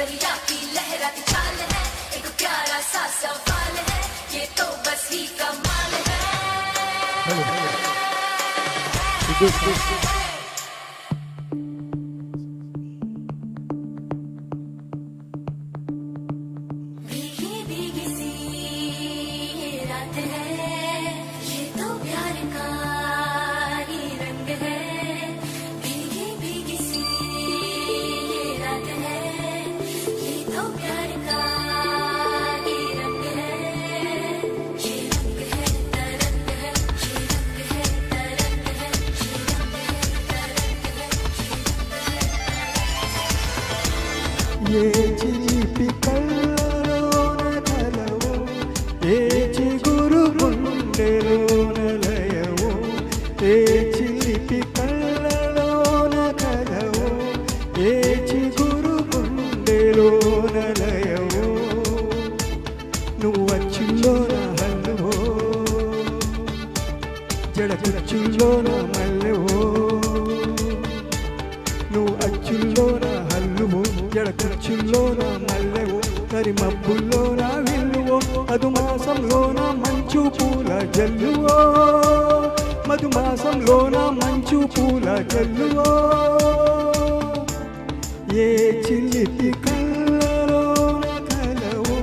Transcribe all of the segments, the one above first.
दरिया की लहराती चाल है, एक प्यारा सा सवाल है, ये तो बस ही कमाल है। भीगी भीगी सी रात है, ये तो प्यार का ही रंग है। भीगी भीगी सी रात है, ये तो प्यार का ही रंग है। ये रंग है तरंग है, ये रंग है तरंग है, ये रंग है तरंग है। ये చిలిపి కళ్ళలోన కలవు, ఏ చిగురు గుండెలోన లయవు. ఏ చిలిపి కళ్ళలోన కలవు, ఏ చిగురు గుండెలోన లయవు. నువ్వు అచ్చుల్లోన హల్లువో, జడకుచ్చుల్లోన మల్లెవో. నువ్వు అచ్చుల్లోన హల్లువో, జడకుచ్చుల్లోన మల్లెవో. కరి మబ్బుల్లోన విల్లువో, మధుమాసంలోన మంచు పూల జల్లువో. మధుమాసంలోన మంచు పూల జల్లువో. ఏ చిలిపి కళ్ళలోన కలవు,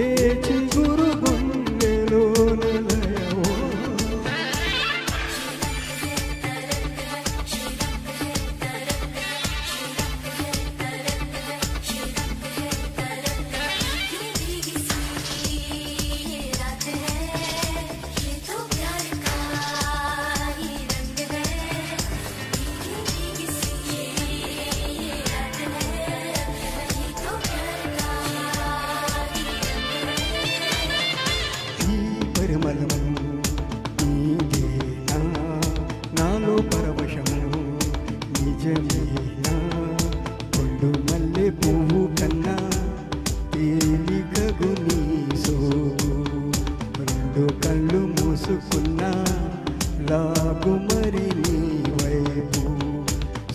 ఏ చిగురు గుండెలోన లయవో. भीगी सी रात है, ये तो प्यार का ही रंग है। भीगी भीगी सी रात है, ये तो प्यार का ही रंग है। ఈ పరిమళము నీదేనా, నాలో పరవశము నిజమేనా. పొండు మల్లె పువ్వు కన్నా తేలికగు నీ సోగు. రెండు కళ్ళు మూసుకున్నా లాగు మరి నీ వైపు.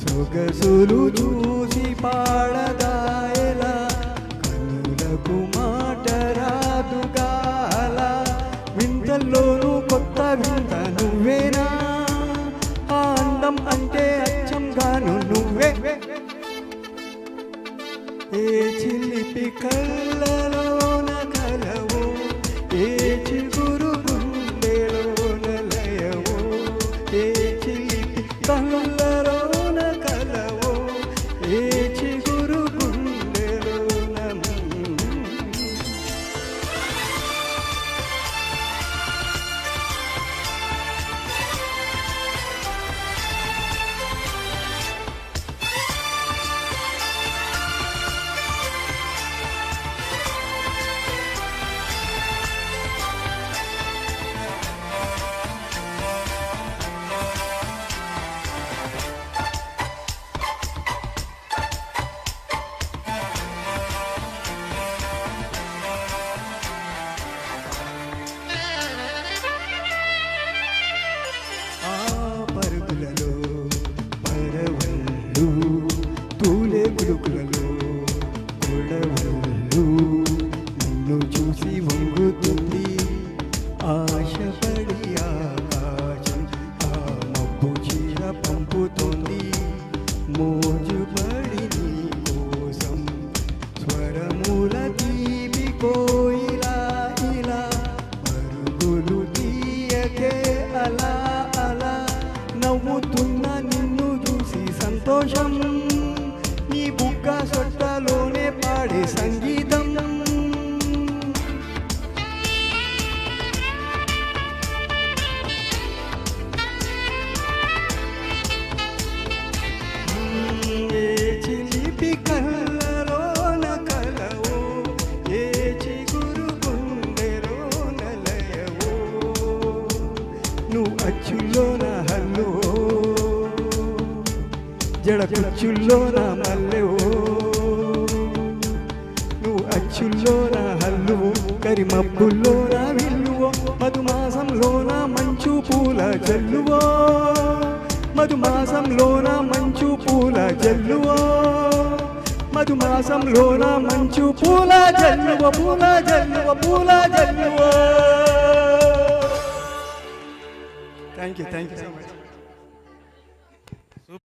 సొగసులు చూసి పాడదాయలా, కనులకు మాట రాదుగాల. వింతల్లోనూ కొత్త వింత నువ్వేనా, ఆ అందం అంటే అచ్చంగాను నువ్వే. ఏ చిలిపి కళ్ళలోన కలవు, ఏ చిగురు గుండెలోన లయవు. ఏ చిలిపి కళ్ళలోన కలవు, ఏ చిగురు గుండెలోన. ఆ పరుగులలో పరవళ్ళు, తూలే గుడుకులలో గొడవళ్ళు. నిన్ను చూసి వంగుతుంది ఆశపడి ఆకాశం. ఆ మబ్బు చీర పంపుతోంది మోజుపడి నీ కోసం. స్వరముల తీపి కోయిలా ఇలా, పరుగులు తీయకే అలా అలా. నవ్వుతున్న నిన్ను చూసి సంతోషం, నీ బుగ్గ సొట్టలోనే పాడే సంగీతం. ఏ చిలిపి కళ్ళలోన కలవు, ఏ చిగురు గుండెలోన లయవు. నువ్వు అచ్చుల్లోన హల్లువో, జడకుచ్చుల్లోన మల్లెవో. నువ్వు అచ్చుల్లోన హల్లువో, కరి మబ్బుల్లోన విల్లువో. మధుమాసంలోన మంచు పూల జల్లువో. మధుమాసంలోన మంచు పూల జల్లువో. మధుమాసంలోన మంచు పూల జల్లువ పూల జల్లువ పూల జల్లువ. Thank you so much.